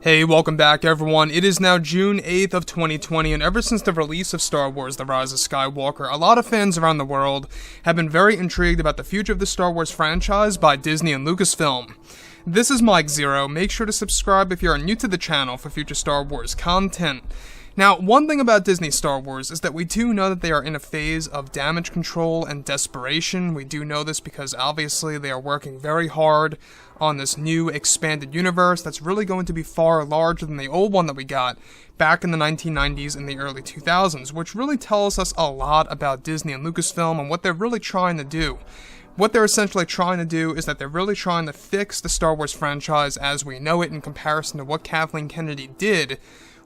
Hey, welcome back everyone. It is now June 8th of 2020, and ever since the release of Star Wars The Rise of Skywalker, a lot of fans around the world have been very intrigued about the future of the Star Wars franchise by Disney and Lucasfilm. This is Mike Zero. Make sure to subscribe if you are new to the channel for future Star Wars content. Now, one thing about Disney Star Wars is that we do know that they are in a phase of damage control and desperation. We do know this because obviously they are working very hard on this new expanded universe that's really going to be far larger than the old one that we got back in the 1990s and the early 2000s, which really tells us a lot about Disney and Lucasfilm and what they're really trying to do. What they're essentially trying to do is that they're really trying to fix the Star Wars franchise as we know it in comparison to what Kathleen Kennedy did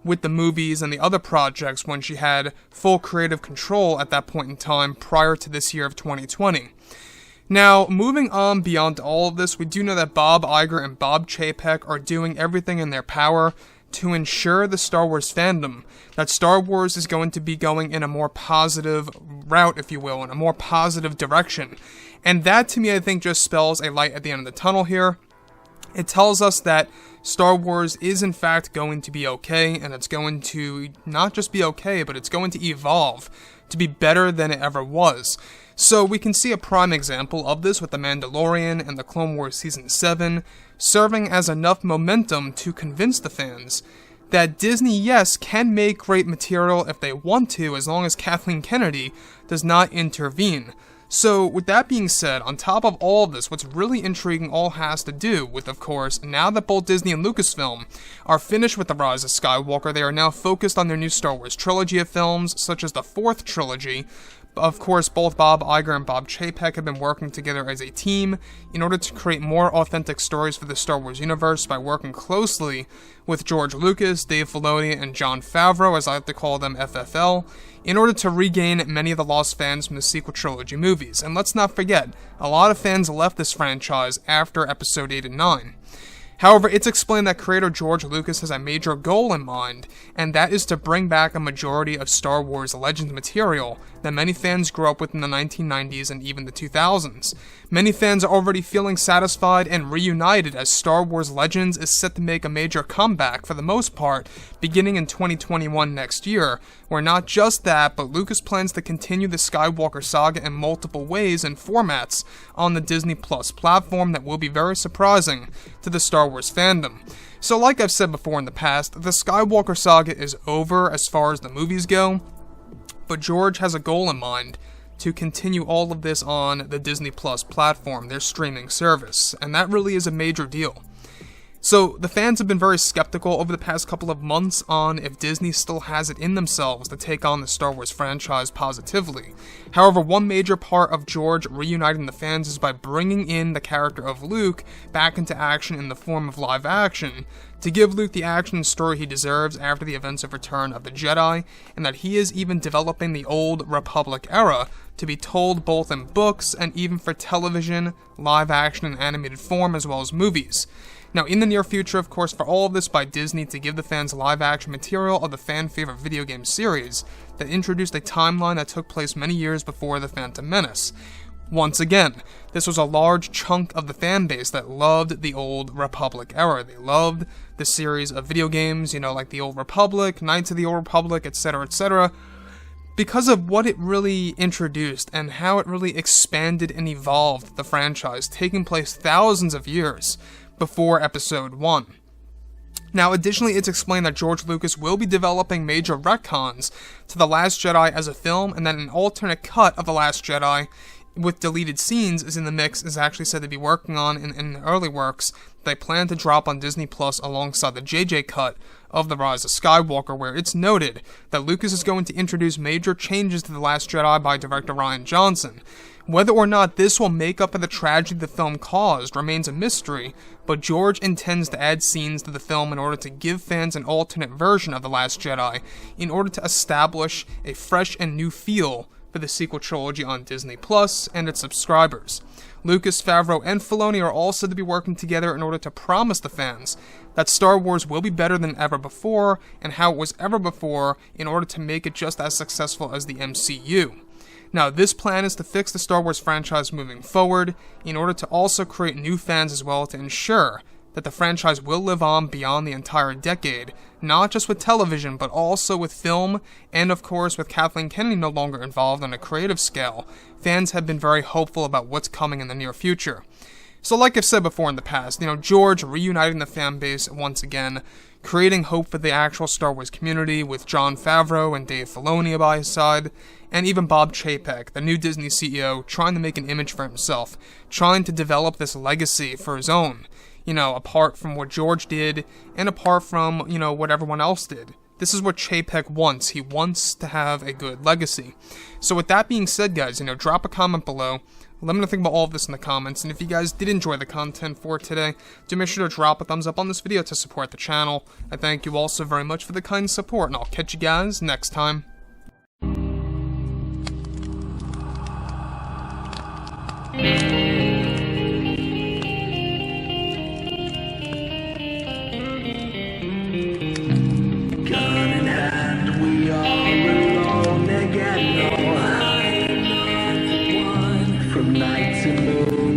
with the movies and the other projects when she had full creative control at that point in time prior to this year of 2020. Now, moving on beyond all of this, we do know that Bob Iger and Bob Chapek are doing everything in their power to ensure the Star Wars fandom that Star Wars is going to be going in a more positive route, if you will, in a more positive direction. And that, to me, I think just spells a light at the end of the tunnel here. It tells us that Star Wars is in fact going to be okay, and it's going to not just be okay, but it's going to evolve to be better than it ever was. So we can see a prime example of this with The Mandalorian and the Clone Wars Season 7 serving as enough momentum to convince the fans that Disney, yes, can make great material if they want to, as long as Kathleen Kennedy does not intervene. So, with that being said, on top of all of this, what's really intriguing all has to do with, of course, now that both Disney and Lucasfilm are finished with The Rise of Skywalker, they are now focused on their new Star Wars trilogy of films, such as the fourth trilogy. Of course, both Bob Iger and Bob Chapek have been working together as a team in order to create more authentic stories for the Star Wars universe by working closely with George Lucas, Dave Filoni, and Jon Favreau, as I like to call them, FFL, in order to regain many of the lost fans from the sequel trilogy movies. And let's not forget, a lot of fans left this franchise after Episode 8 and 9. However, it's explained that creator George Lucas has a major goal in mind, and that is to bring back a majority of Star Wars Legends material that many fans grew up with in the 1990s and even the 2000s. Many fans are already feeling satisfied and reunited as Star Wars Legends is set to make a major comeback for the most part, beginning in 2021 next year, where not just that, but Lucas plans to continue the Skywalker saga in multiple ways and formats on the Disney Plus platform that will be very surprising to the Star Wars fandom. So like I've said before in the past, the Skywalker saga is over as far as the movies go, but George has a goal in mind to continue all of this on the Disney Plus platform, their streaming service, and that really is a major deal. So, the fans have been very skeptical over the past couple of months on if Disney still has it in themselves to take on the Star Wars franchise positively. However, one major part of George reuniting the fans is by bringing in the character of Luke back into action in the form of live action, to give Luke the action and story he deserves after the events of Return of the Jedi, and that he is even developing the Old Republic era to be told both in books and even for television, live action, and animated form, as well as movies. Now, in the near future, of course, for all of this by Disney to give the fans live-action material of the fan-favorite video game series that introduced a timeline that took place many years before The Phantom Menace. Once again, this was a large chunk of the fan base that loved the Old Republic era. They loved the series of video games, like the Old Republic, Knights of the Old Republic, etc., etc., because of what it really introduced and how it really expanded and evolved the franchise, taking place thousands of years before Episode 1. Now, additionally, it's explained that George Lucas will be developing major retcons to The Last Jedi as a film, and that an alternate cut of The Last Jedi with deleted scenes is in the mix, is actually said to be working on in early works they plan to drop on Disney Plus alongside the JJ cut of The Rise of Skywalker, where it's noted that Lucas is going to introduce major changes to The Last Jedi by director Rian Johnson. Whether or not this will make up for the tragedy the film caused remains a mystery, but George intends to add scenes to the film in order to give fans an alternate version of The Last Jedi, in order to establish a fresh and new feel for the sequel trilogy on Disney Plus and its subscribers. Lucas, Favreau, and Filoni are all said to be working together in order to promise the fans that Star Wars will be better than ever before, and how it was ever before, in order to make it just as successful as the MCU. Now, this plan is to fix the Star Wars franchise moving forward, in order to also create new fans as well to ensure that the franchise will live on beyond the entire decade, not just with television, but also with film, and of course with Kathleen Kennedy no longer involved on a creative scale. Fans have been very hopeful about what's coming in the near future. So like I've said before in the past, George reuniting the fan base once again, creating hope for the actual Star Wars community with Jon Favreau and Dave Filoni by his side, and even Bob Chapek, the new Disney CEO, trying to make an image for himself, trying to develop this legacy for his own, apart from what George did, and apart from, what everyone else did. This is what Chapek wants. He wants to have a good legacy. So with that being said, guys, drop a comment below. Let me know what you think about all of this in the comments, and if you guys did enjoy the content for today, do make sure to drop a thumbs up on this video to support the channel. I thank you all so very much for the kind support, and I'll catch you guys next time. Night to move.